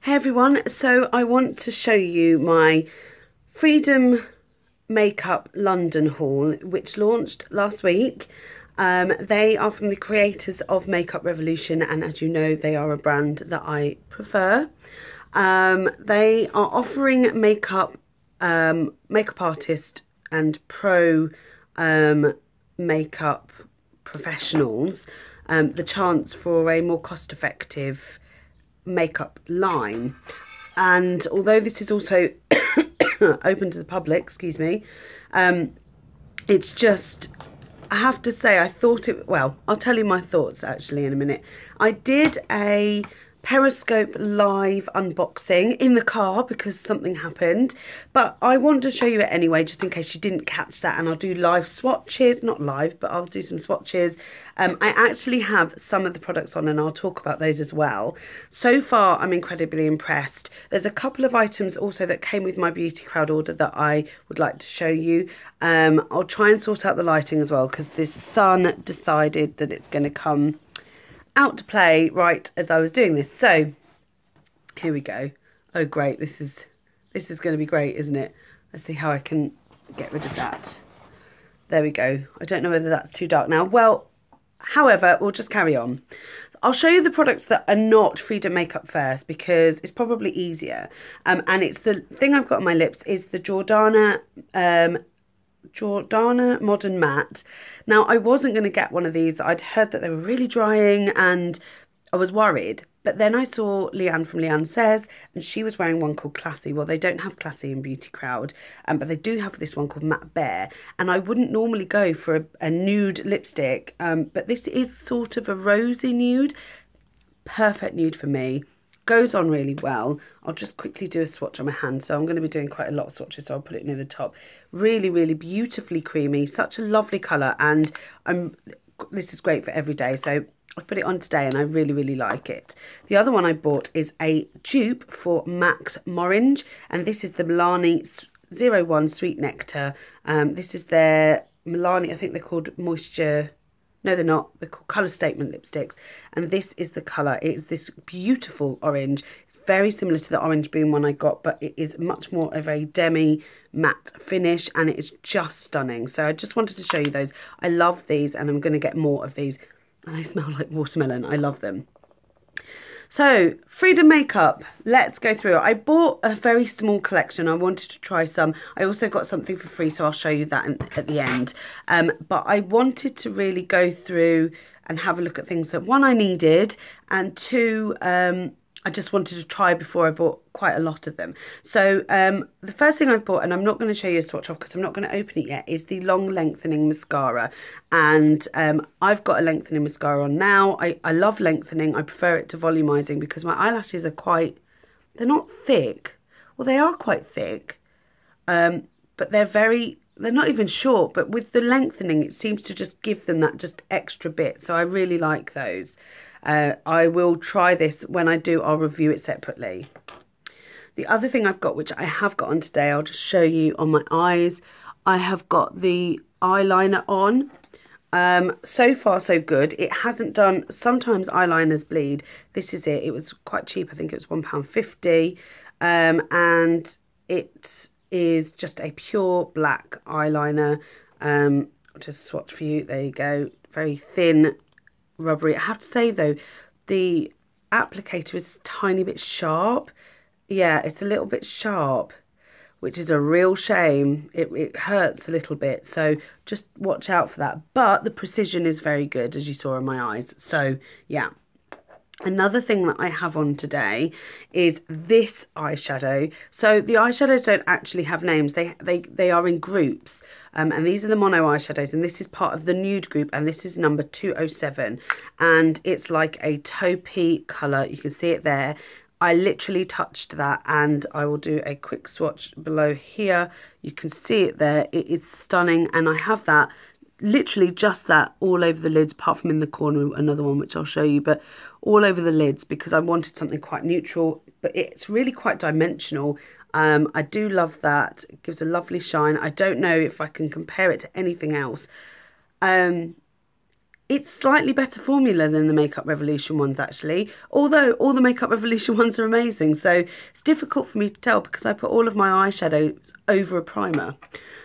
Hey everyone, so I want to show you my Freedom Makeup London haul, which launched last week. They are from the creators of Makeup Revolution, and as you know, they are a brand that I prefer. They are offering makeup artist and pro makeup professionals the chance for a more cost-effective makeup line. And although this is also open to the public, excuse me, it's just, I have to say, I thought it, well, I'll tell you my thoughts actually in a minute. I did a Periscope live unboxing in the car because something happened, but I want to show you it anyway, just in case you didn't catch that. And I'll do live swatches, not live, but I'll do some swatches. I actually have some of the products on and I'll talk about those as well. So far, I'm incredibly impressed. There's a couple of items also that came with my Beauty Crowd order that I would like to show you. I'll try and sort out the lighting as well because this sun decided that it's going to come out to play right as I was doing this. So here we go. Oh great, this is going to be great, isn't it? Let's see how I can get rid of that. There we go. I don't know whether that's too dark now. Well, however, we'll just carry on. I'll show you the products that are not Freedom Makeup first because it's probably easier. And it's the thing I've got on my lips is the Jordana Modern Matte. Now, I wasn't going to get one of these. I'd heard that they were really drying and I was worried. But then I saw Leanne from Leanne Says, and she was wearing one called Classy. Well, they don't have Classy in Beauty Crowd, but they do have this one called Matte Bare. And I wouldn't normally go for a nude lipstick, but this is sort of a rosy nude. Perfect nude for me. Goes on really well. I'll just quickly do a swatch on my hand. So I'm going to be doing quite a lot of swatches, so I'll put it near the top. Really, really beautifully creamy. Such a lovely colour, and this is great for every day. So I put it on today and I really, really like it. The other one I bought is a dupe for Max Morange, and this is the Milani 01 Sweet Nectar. This is their Milani, I think they're called Moisture. No, they're not. They're called Colour Statement lipsticks. And this is the colour. It is this beautiful orange. It's very similar to the Orange Boom one I got, but it is much more of a demi matte finish, and it is just stunning. So I just wanted to show you those. I love these, and I'm going to get more of these. And they smell like watermelon. I love them. So, Freedom Makeup, let's go through it. I bought a very small collection. I wanted to try some. I also got something for free, so I'll show you that at the end. But I wanted to really go through and have a look at things that, one, I needed, and two, I just wanted to try before I bought quite a lot of them. So the first thing I bought, and I'm not going to show you a swatch of because I'm not going to open it yet, is the Long Lengthening Mascara. And I've got a lengthening mascara on now. I love lengthening. I prefer it to volumizing because my eyelashes are quite, they're not thick. Well, they are quite thick, but they're not even short. But with the lengthening, it seems to just give them that just extra bit. So I really like those. I will try this. When I do, I'll review it separately. The other thing I've got, which I have got on today, I'll just show you on my eyes. I have got the eyeliner on. So far so good. It hasn't done, sometimes eyeliners bleed. This is it. It was quite cheap. I think it was £1.50. And it is just a pure black eyeliner. I'll just swatch for you. There you go. Very thin, rubbery. I have to say though, the applicator is a tiny bit sharp. Yeah, it's a little bit sharp, which is a real shame. It hurts a little bit, so just watch out for that. But the precision is very good, as you saw in my eyes. So yeah. Another thing that I have on today is this eyeshadow. So the eyeshadows don't actually have names. They are in groups. And these are the mono eyeshadows. And this is part of the nude group. And this is number 207. And it's like a taupey colour. You can see it there. I literally touched that. And I will do a quick swatch below here. You can see it there. It is stunning. And I have that. Literally just that all over the lids, apart from in the corner, another one which I'll show you, but all over the lids because I wanted something quite neutral, but it's really quite dimensional. I do love that. It gives a lovely shine. I don't know if I can compare it to anything else. It's slightly better formula than the Makeup Revolution ones, actually. Although all the Makeup Revolution ones are amazing. So it's difficult for me to tell because I put all of my eyeshadows over a primer.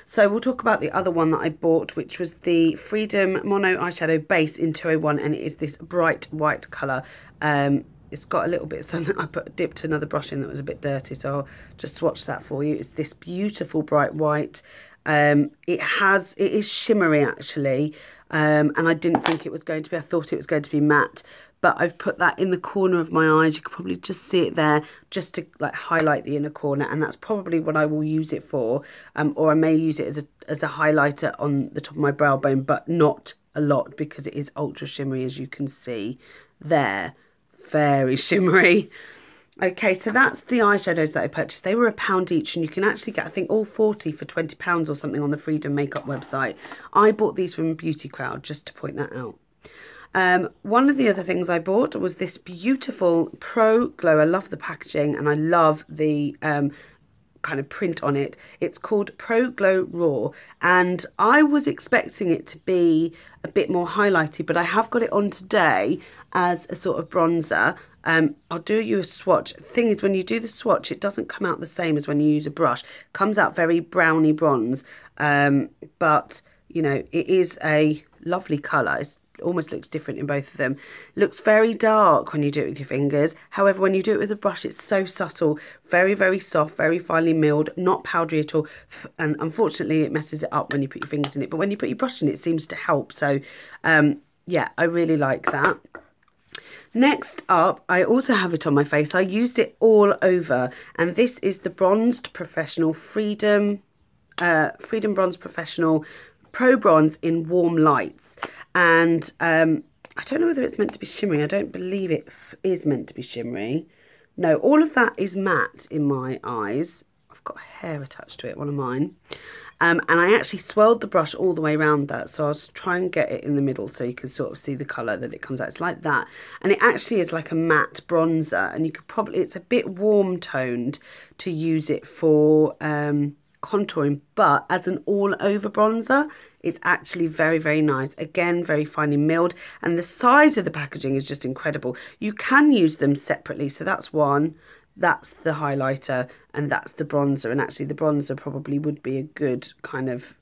So we'll talk about the other one that I bought, which was the Freedom Mono Eyeshadow Base in 201. And it is this bright white colour. It's got a little bit, so I dipped another brush in that was a bit dirty. So I'll just swatch that for you. It's this beautiful bright white. It is shimmery, actually. And I didn't think it was going to be. I thought it was going to be matte, but I've put that in the corner of my eyes. You can probably just see it there, just to like highlight the inner corner, and that's probably what I will use it for. Or I may use it as a highlighter on the top of my brow bone, but not a lot because it is ultra shimmery, as you can see there. Very shimmery. Okay, so that's the eyeshadows that I purchased. They were £1 each, and you can actually get, I think, all 40 for £20 or something on the Freedom Makeup website. I bought these from Beauty Crowd, just to point that out. One of the other things I bought was this beautiful Pro Glow. I love the packaging, and I love the kind of print on it. It's called Pro Glow Raw, and I was expecting it to be a bit more highlighty, but I have got it on today as a sort of bronzer. I'll do you a swatch. The thing is, when you do the swatch, it doesn't come out the same as when you use a brush. It comes out very browny bronze, but you know, it is a lovely colour. It almost looks different in both of them. It looks very dark when you do it with your fingers. However, when you do it with a brush, it's so subtle, very, very soft, very finely milled, not powdery at all. And unfortunately, it messes it up when you put your fingers in it. But when you put your brush in, it seems to help. So, yeah, I really like that. Next up, I also have it on my face. I used it all over, and this is the Bronzed Professional Freedom Bronze Professional Pro Bronze in Warm Lights. And I don't know whether it's meant to be shimmery. I don't believe it is meant to be shimmery. No, all of that is matte in my eyes. I've got hair attached to it, one of mine. And I actually swirled the brush all the way around that, so I'll try and get it in the middle so you can sort of see the colour that it comes out. It's like that, and it actually is like a matte bronzer, and you could probably, it's a bit warm toned to use it for contouring, but as an all over bronzer, it's actually very, very nice. Again, very finely milled, and the size of the packaging is just incredible. You can use them separately, so that's one. That's the highlighter, and that's the bronzer, and actually the bronzer probably would be a good kind of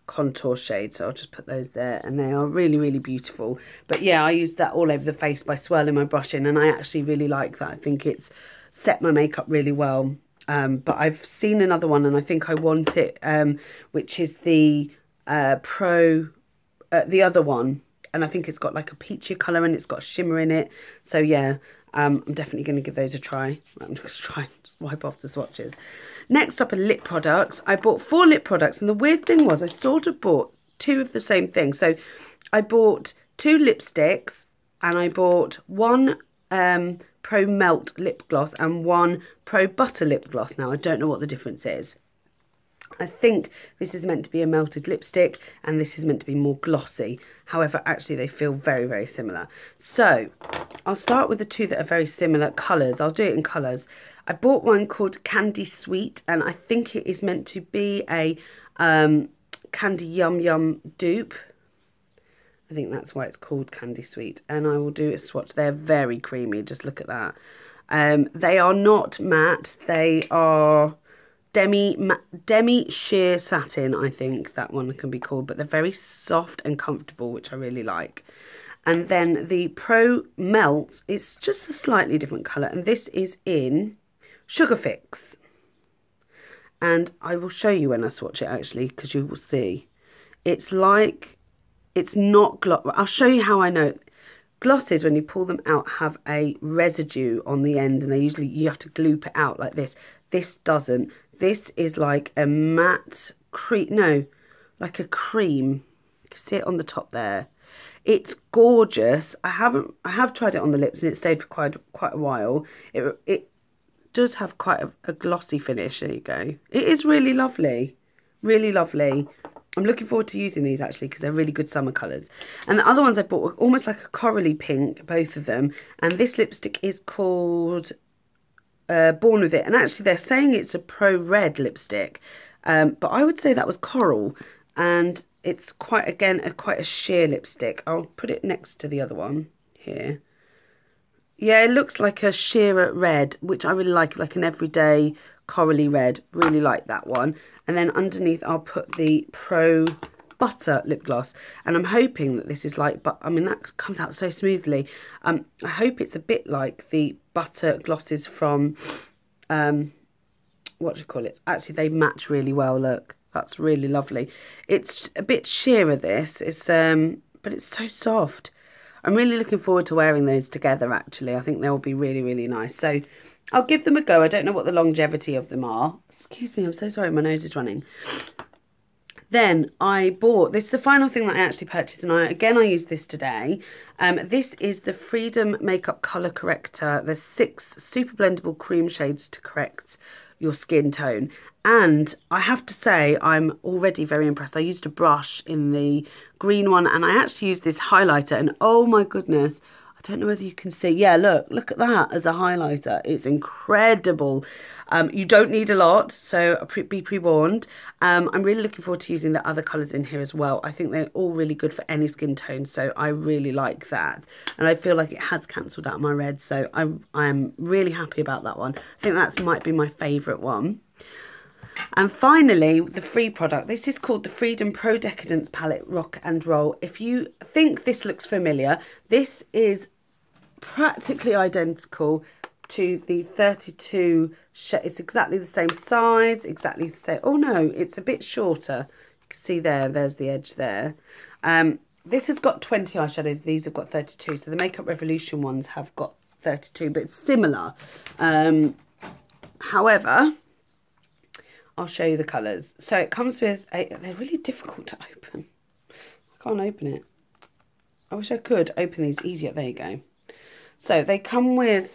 contour shade, so I'll just put those there, and they are really, really beautiful. But yeah, I used that all over the face by swirling my brush in, and I actually really like that. I think it's set my makeup really well. But I've seen another one, and I think I want it, which is the the other one, and I think it's got like a peachy colour and it's got shimmer in it. So yeah, I'm definitely going to give those a try. I'm just going to try and wipe off the swatches. Next up are lip products. I bought 4 lip products, and the weird thing was I sort of bought 2 of the same thing. So I bought 2 lipsticks, and I bought 1 Pro Melt lip gloss and 1 Pro Butter lip gloss. Now, I don't know what the difference is. I think this is meant to be a melted lipstick, and this is meant to be more glossy. However, actually they feel very, very similar. So I'll start with the 2 that are very similar colours. I'll do it in colours. I bought one called Candy Sweet, and I think it is meant to be a Candy Yum Yum dupe. I think that's why it's called Candy Sweet. And I will do a swatch. They're very creamy. Just look at that. They are not matte. They are demi sheer satin, I think that one can be called, but they're very soft and comfortable, which I really like. And then the Pro Melt, it's just a slightly different colour, and this is in Sugar Fix. And I will show you when I swatch it, actually, because you will see. It's like, it's not gloss. I'll show you how I know. Glosses, when you pull them out, have a residue on the end, and you have to gloop it out like this. This doesn't. This is like a matte cream, no, like a cream. You can see it on the top there. It's gorgeous. I have tried it on the lips, and it stayed for quite a while. It does have quite a glossy finish. There you go. It is really lovely, really lovely. I'm looking forward to using these, actually, because they're really good summer colours. And the other ones I bought were almost like a corally pink, both of them. And this lipstick is called Born With It. And actually, they're saying it's a Pro Red lipstick. But I would say that was coral. And it's quite, again, quite a sheer lipstick. I'll put it next to the other one here. Yeah, it looks like a sheer red, which I really like an everyday corally red. Really like that one. And then underneath I'll put the Pro Butter lip gloss. And I'm hoping that this is like, but I mean, that comes out so smoothly. I hope it's a bit like the butter glosses from, what do you call it? Actually, they match really well, look. That's really lovely. It's a bit sheerer, this. It's but it's so soft. I'm really looking forward to wearing those together, actually. I think they'll be really, really nice. So I'll give them a go. I don't know what the longevity of them are. Excuse me, I'm so sorry, my nose is running. Then I bought, this is the final thing that I actually purchased, and I used this today. This is the Freedom Makeup Colour Corrector. There's 6 super blendable cream shades to correct your skin tone. And I have to say, I'm already very impressed. I used a brush in the green one, and I actually used this highlighter, and oh my goodness, I don't know whether you can see. Yeah, look at that as a highlighter. It's incredible. You don't need a lot, so be pre-warned. I'm really looking forward to using the other colours in here as well. I think they're all really good for any skin tone, so I really like that. And I feel like it has cancelled out my red, so I'm really happy about that one. I think that might be my favourite one. And finally, the free product. This is called the Freedom Pro Decadence Palette Rock and Roll. If you think this looks familiar, this is practically identical to the 32. It's exactly the same size, exactly the same. Oh no, it's a bit shorter. You can see there's the edge there. This has got 20 eyeshadows. These have got 32. So the Makeup Revolution ones have got 32, but it's similar. However, I'll show you the colours. So it comes with they're really difficult to open. I can't open it. I wish I could open these easier. There you go. So they come with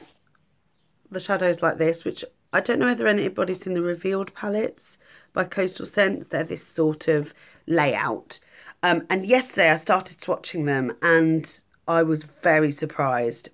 the shadows like this, which I don't know whether anybody's seen the Revealed palettes by Coastal Scents. They're this sort of layout. And yesterday I started swatching them and I was very surprised.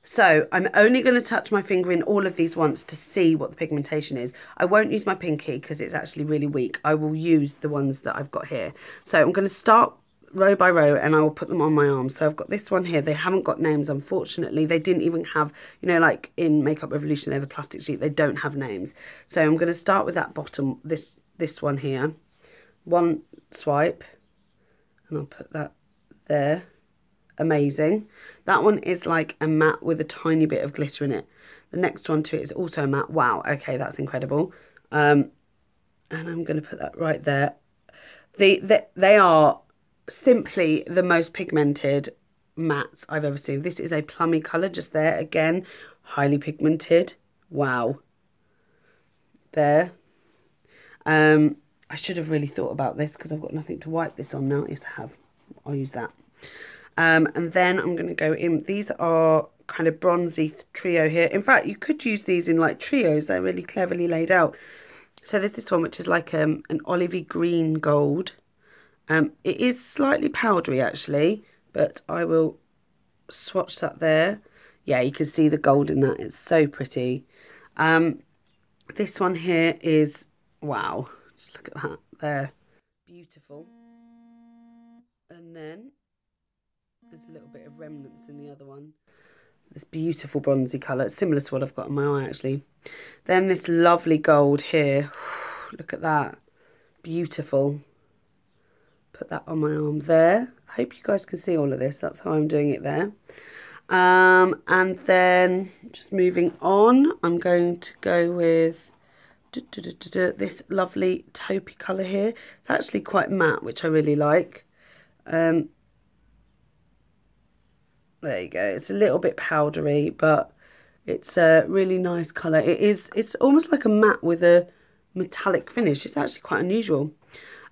So I'm only going to touch my finger in all of these once to see what the pigmentation is. I won't use my pinky because it's actually really weak. I will use the ones that I've got here. So I'm going to start row by row and I will put them on my arm. So I've got this one here. They haven't got names, unfortunately. They didn't even have, you know, like in Makeup Revolution, they have a plastic sheet. They don't have names. So I'm going to start with that bottom, this one here. One swipe and I'll put that there. Amazing. That one is like a matte with a tiny bit of glitter in it. The next one to it is also a matte. Wow, okay, that's incredible. And I'm going to put that right there. They are simply the most pigmented mattes I've ever seen. This is a plummy colour just there. Again, highly pigmented. Wow. There. I should have really thought about this because I've got nothing to wipe this on now. Yes, I have. I'll use that. And then I'm going to go in. These are kind of bronzy trio here. In fact, you could use these in like trios. They're really cleverly laid out. So there's this one, which is like an olivey green gold. It is slightly powdery, actually, but I will swatch that there. Yeah, you can see the gold in that. It's so pretty. This one here is, wow. Just look at that there. Beautiful. And then there's a little bit of remnants in the other one. This beautiful bronzy colour. It's similar to what I've got on my eye, actually. Then this lovely gold here. Look at that. Beautiful. Put that on my arm there. I hope you guys can see all of this. That's how I'm doing it there. And then, just moving on, I'm going to go with this lovely taupey colour here. It's actually quite matte, which I really like. There you go. It's a little bit powdery, but it's a really nice colour. It's almost like a matte with a metallic finish. It's actually quite unusual.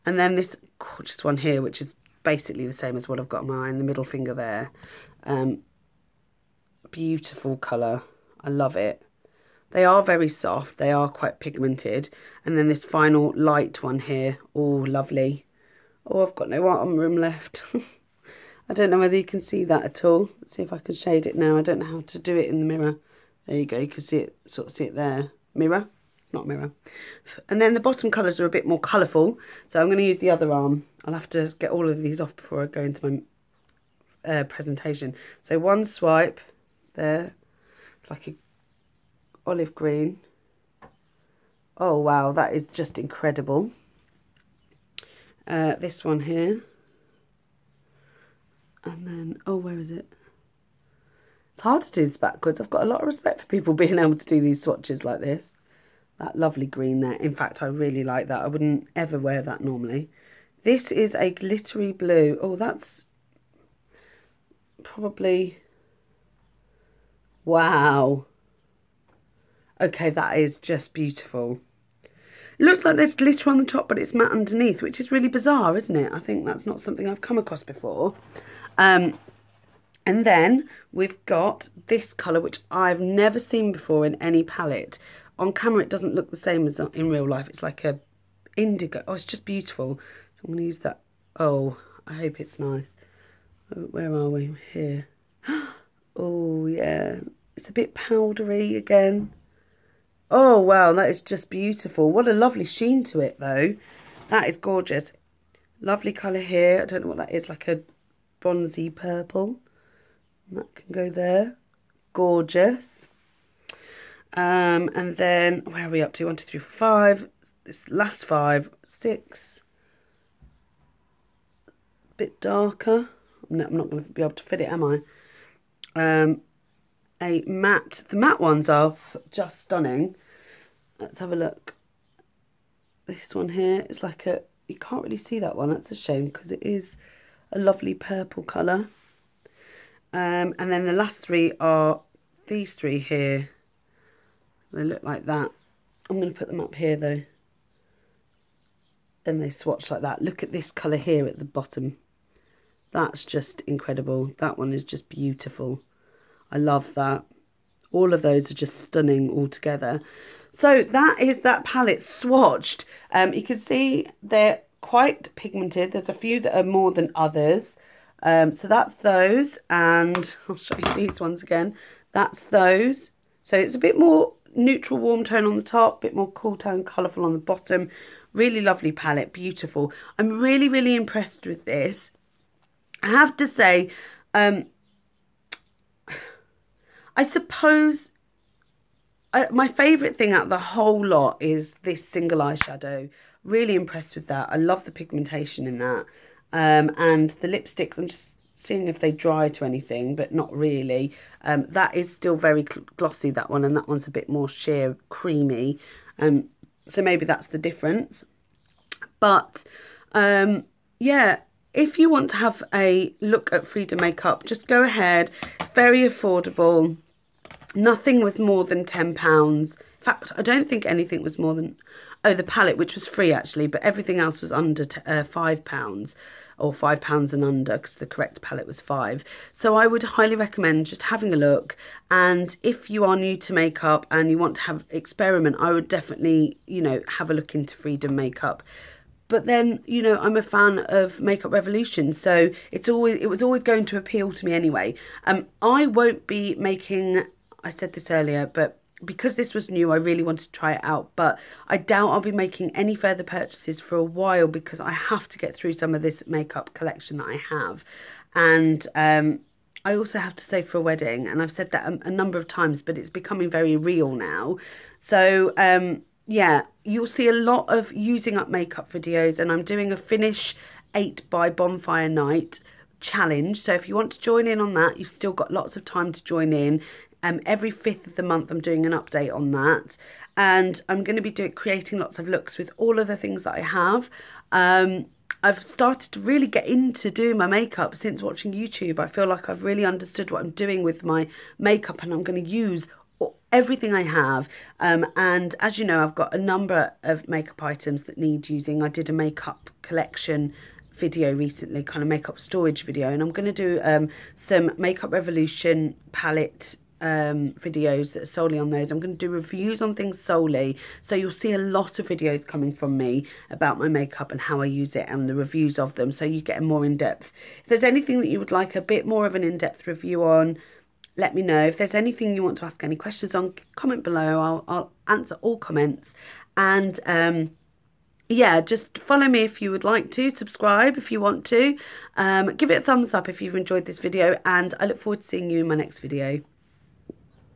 And then this gorgeous one here, which is basically the same as what I've got on my eye, in the middle finger there. Beautiful colour. I love it. They are very soft. They are quite pigmented. And then this final light one here. Oh, lovely. Oh, I've got no arm room left. I don't know whether you can see that at all. Let's see if I can shade it now. I don't know how to do it in the mirror. There you go. You can see it, sort of see it there. Mirror. It's not a mirror. And then the bottom colours are a bit more colourful. So I'm going to use the other arm. I'll have to get all of these off before I go into my presentation. So one swipe there. Like a olive green. Oh wow, that is just incredible. This one here. And then, oh, where is it? It's hard to do this backwards. I've got a lot of respect for people being able to do these swatches like this. That lovely green there. In fact, I really like that. I wouldn't ever wear that normally. This is a glittery blue. Oh, that's probably... Wow. Okay, that is just beautiful. It looks like there's glitter on the top, but it's matte underneath, which is really bizarre, isn't it? I think that's not something I've come across before. And then we've got this colour, which I've never seen before in any palette. On camera, it doesn't look the same as in real life. It's like a indigo. Oh, it's just beautiful. So I'm going to use that. Oh, I hope it's nice. Where are we? Here. Oh, yeah. It's a bit powdery again. Oh, wow, that is just beautiful. What a lovely sheen to it, though. That is gorgeous. Lovely colour here. I don't know what that is, like a bronzy purple. That can go there. Gorgeous. And then, where are we up to? 1, 2, 3, 5. This last 5, 6. A bit darker. No, I'm not going to be able to fit it, am I? A matte. The matte ones are just stunning. Let's have a look. This one here is like a... You can't really see that one. That's a shame because it is a lovely purple colour. And then the last 3 are these 3 here. They look like that. I'm going to put them up here though. Then they swatch like that. Look at this colour here at the bottom. That's just incredible. That one is just beautiful. I love that. All of those are just stunning all together. So that is that palette swatched. You can see they're quite pigmented. There's a few that are more than others. So that's those, and I'll show you these ones again. That's those. So it's a bit more neutral warm tone on the top, a bit more cool tone colourful on the bottom. Really lovely palette, beautiful. I'm really, really impressed with this. I have to say, I suppose my favourite thing out of the whole lot is this single eyeshadow. Really impressed with that. I love the pigmentation in that. And the lipsticks, I'm just seeing if they dry to anything, but not really. That is still very glossy, that one, and that one's a bit more sheer creamy. So maybe that's the difference. But, yeah, if you want to have a look at Freedom makeup, just go ahead. It's very affordable. Nothing was more than £10. In fact, I don't think anything was more than... Oh, the palette, which was free actually, but everything else was under £5 or £5 and under, because the correct palette was £5. So I would highly recommend just having a look. And if you are new to makeup and you want to have experiment, I would definitely, you know, have a look into Freedom makeup. But then, you know, I'm a fan of Makeup Revolution, so it was always going to appeal to me anyway. I won't be making, I said this earlier, but because this was new, I really wanted to try it out. But I doubt I'll be making any further purchases for a while, because I have to get through some of this makeup collection that I have. And I also have to save for a wedding, and I've said that a number of times, but it's becoming very real now. So yeah, you'll see a lot of using up makeup videos, and I'm doing a Finish 8 by Bonfire Night challenge. So if you want to join in on that, you've still got lots of time to join in. Every 5th of the month I'm doing an update on that, and I'm going to be creating lots of looks with all of the things that I have. I've started to really get into doing my makeup since watching YouTube. I feel like I've really understood what I'm doing with my makeup, and I'm going to use everything I have. And as you know, I've got a number of makeup items that need using. I did a makeup collection video recently, kind of makeup storage video, and I'm going to do some Makeup Revolution palette videos that are solely on those. I'm going to do reviews on things solely, so you'll see a lot of videos coming from me about my makeup and how I use it and the reviews of them, so you get a more in-depth. If there's anything that you would like a bit more of an in-depth review on, let me know. If there's anything you want to ask any questions on, comment below. I'll answer all comments. And yeah, just follow me if you would like to, subscribe if you want to, give it a thumbs up if you've enjoyed this video, and I look forward to seeing you in my next video.